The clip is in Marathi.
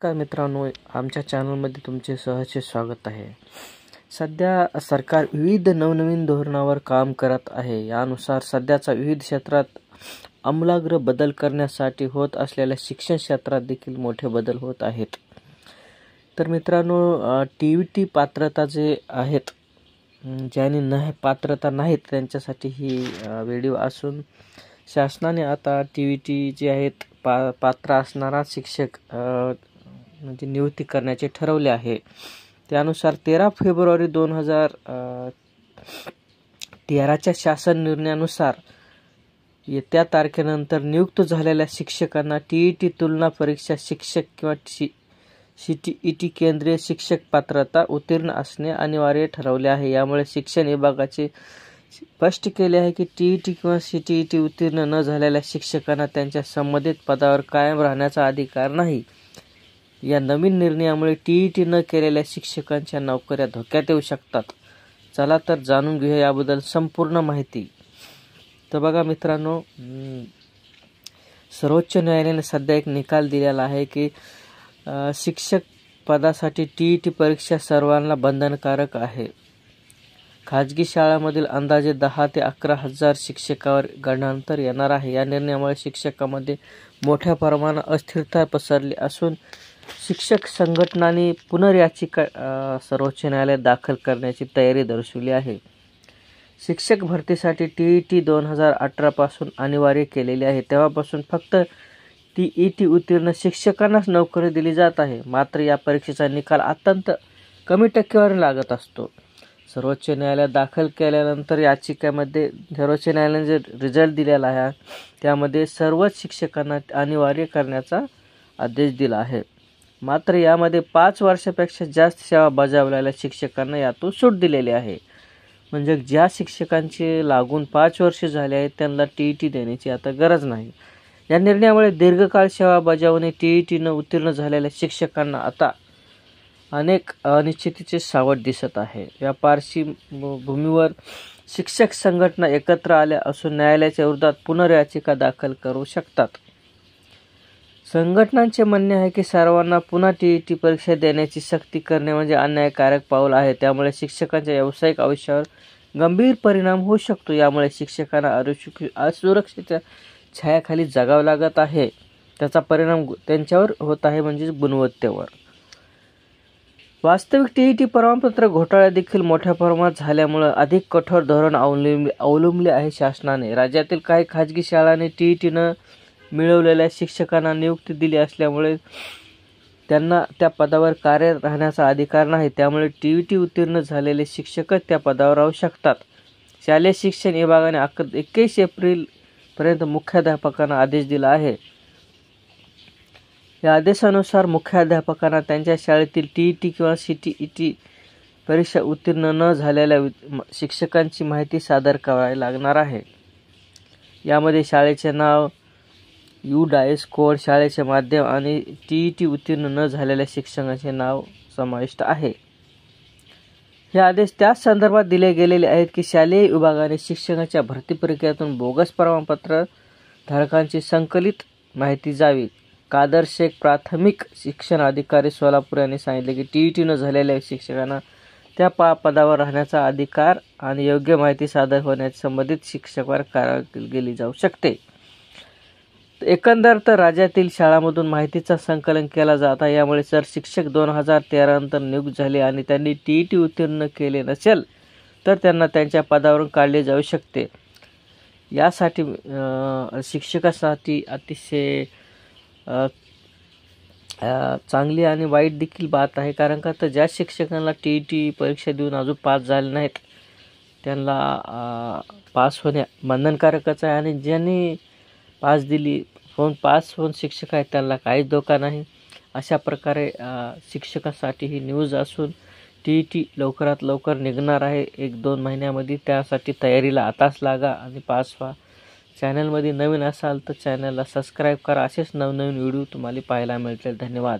नमस्कार मित्रांनो, आमच्या चॅनलमध्ये तुमचे सहर्ष स्वागत आहे। सध्या सरकार विविध नवनवीन धोरणावर काम करत आहे। यानुसार सध्याचा विविध क्षेत्रात आमूलाग्र बदल करण्यासाठी होत असलेल्या शिक्षण क्षेत्रात देखील मोठे बदल होत आहेत। तर मित्रांनो, टीईटी पात्रता जे आहेत, ज्यांनी पात्रता नाहीत त्यांच्यासाठी ही व्हिडिओ असून शासनाने आता टीईटी जे आहेत पात्र असणारा शिक्षक म्हणजे नियुक्ती करण्याचे ठरवले आहे। त्यानुसार 13 फेब्रुवारी 2013च्या शासन निर्णयानुसार येत्या तारखेनंतर नियुक्त झालेल्या शिक्षकांना टीईटी तुलना परीक्षा शिक्षक किंवा सीटीईटी केंद्रीय शिक्षक पात्रता उत्तीर्ण असणे अनिवार्य ठरवले आहे। यामुळे शिक्षण विभागाचे स्पष्ट केले आहे की टीईटी किंवा सीटीईटी उत्तीर्ण न झालेल्या शिक्षकांना त्यांच्या संबंधित पदावर कायम राहण्याचा अधिकार नाही। या नवीन निर्णयामुळे टीईटी न केलेल्या शिक्षकांच्या नोकऱ्या धोक्यात येऊ शकतात। चला तर जाणून घेऊया याबद्दल संपूर्ण माहिती। तर बघा मित्रांनो, सर्वोच्च न्यायालयाने सध्या एक निकाल दिलेला आहे की शिक्षक पदासाठी टीईटी परीक्षा सर्वांना बंधनकारक आहे। खाजगी शाळांमधील अंदाजे 10 ते 11 हजार शिक्षकावर गंडांतर येणार आहे। या निर्णयामुळे शिक्षकांमध्ये मोठ्या प्रमाणात अस्थिरता पसरली असून शिक्षक संघटनांनी पुनर्याचिका सर्वोच्च न्यायालयात दाखल करण्याची तयारी दर्शवली आहे। शिक्षक भरतीसाठी टीईटी 2018 पासून अनिवार्य केलेली आहे। तेव्हापासून फक्त टीईटी उत्तीर्ण शिक्षकांनाच नोकरी दिली जात आहे। मात्र या परीक्षेचा निकाल अत्यंत कमी टक्केवारी लागत असतो। सर्वोच्च न्यायालयात दाखल केल्यानंतर याचिकेमध्ये सर्वोच्च न्यायालयाने जे रिझल्ट दिलेला आहे त्यामध्ये सर्वच शिक्षकांना अनिवार्य करण्याचा आदेश दिला आहे। मात्र यामध्ये 5 वर्षापेक्षा जास्त सेवा बजावलेल्या शिक्षकांना यातून सूट दिलेली आहे। म्हणजे ज्या शिक्षकांचे लागून 5 वर्ष झाले आहेत त्यांना टीईटी देण्याची आता गरज नाही। या निर्णयामुळे दीर्घकाळ सेवा बजावणे टीईटी न उत्तीर्ण झालेल्या शिक्षकांना आता अनेक अनिश्चिततेचे सावट दिसत आहे। या पार्श्वभूमीवर शिक्षक संघटना एकत्र आल्या असून न्यायालयाच्या विरोधात पुनर्याचिका दाखल करू शकतात। संघटनांचे म्हणणे आहे की सर्वांना पुन्हा टीईटी परीक्षा देण्याची सक्ती करणे म्हणजे अन्यायकारक पाऊल आहे। त्यामुळे शिक्षकांच्या व्यावसायिक आयुष्यावर गंभीर परिणाम होऊ शकतो। यामुळे शिक्षकांना असुरक्षेच्या छायाखाली जगावं लागत आहे। त्याचा परिणाम त्यांच्यावर होत आहे, म्हणजे गुणवत्तेवर। वास्तविक टीईटी प्रमाणपत्र घोटाळा देखील मोठ्या प्रमाणात झाल्यामुळे अधिक कठोर धोरण अवलंबले आहे शासनाने। राज्यातील काही खाजगी शाळांनी टीईटी न मिळवलेल्या शिक्षकांना नियुक्ती दिली असल्यामुळे त्यांना त्या पदावर कार्यरत राहण्याचा अधिकार नाही। त्यामुळे टीईटी उत्तीर्ण झालेले शिक्षकच त्या पदावर राहू शकतात। शालेय शिक्षण विभागाने 21 एप्रिल पर्यंत मुख्याध्यापकांना आदेश दिला आहे। या आदेशानुसार मुख्याध्यापकांना त्यांच्या शाळेतील टीईटी किंवा सीटीईटी परीक्षा उत्तीर्ण न झालेल्या शिक्षकांची माहिती सादर करावी लागणार आहे। यामध्ये शाळेचे नाव, UDAIS कोड, शाळेचे माध्यम आणि टीईटी उत्तीर्ण न झालेल्या शिक्षकांचे नाव समाविष्ट आहे। हे आदेश त्याच संदर्भात दिले गेलेले आहेत की शालेय विभागाने शिक्षकांच्या भरती प्रक्रियेतून बोगस प्रमाणपत्र धारकांची संकलित माहिती जावी। कादर शेख, प्राथमिक शिक्षण अधिकारी, सोलापूर यांनी सांगितले की टीईटी न झालेल्या शिक्षकांना त्या पदावर राहण्याचा अधिकार आणि योग्य माहिती सादर होण्यास संबंधित शिक्षकावर कारवाई केली जाऊ शकते। एकंदर तर राज्यातील शाळांमधून माहितीचा संकलन केला जात आहे। यामुळे जर शिक्षक 2013 नंतर नियुक्त झाले आणि त्यांनी टीईटी उत्तीर्ण केले नसेल तर त्यांना त्यांच्या पदावरून काढले जाऊ शकते। यासाठी शिक्षकासाठी अतिशय चांगली आणि वाईट देखील बात आहे। कारण का तर ज्या शिक्षकांना टीईटी परीक्षा देऊन अजून पास झाले नाहीत त्यांना पास होणे बंधनकारकच आहे, आणि ज्यांनी पास होऊन शिक्षक आहेत त्यांना काहीच धोका नाही। अशा प्रकारे शिक्षकासाठी ही न्यूज असून टीईटी लवकरात लवकर निघणार आहे 1-2 महिन्यामध्ये। त्यासाठी तयारीला आताच लागा आणि पास व्हा। चॅनलमध्ये नवीन असाल तर चॅनलला सबस्क्राईब करा। असेच नवनवीन व्हिडिओ तुम्हाला पाहायला मिळतील। धन्यवाद।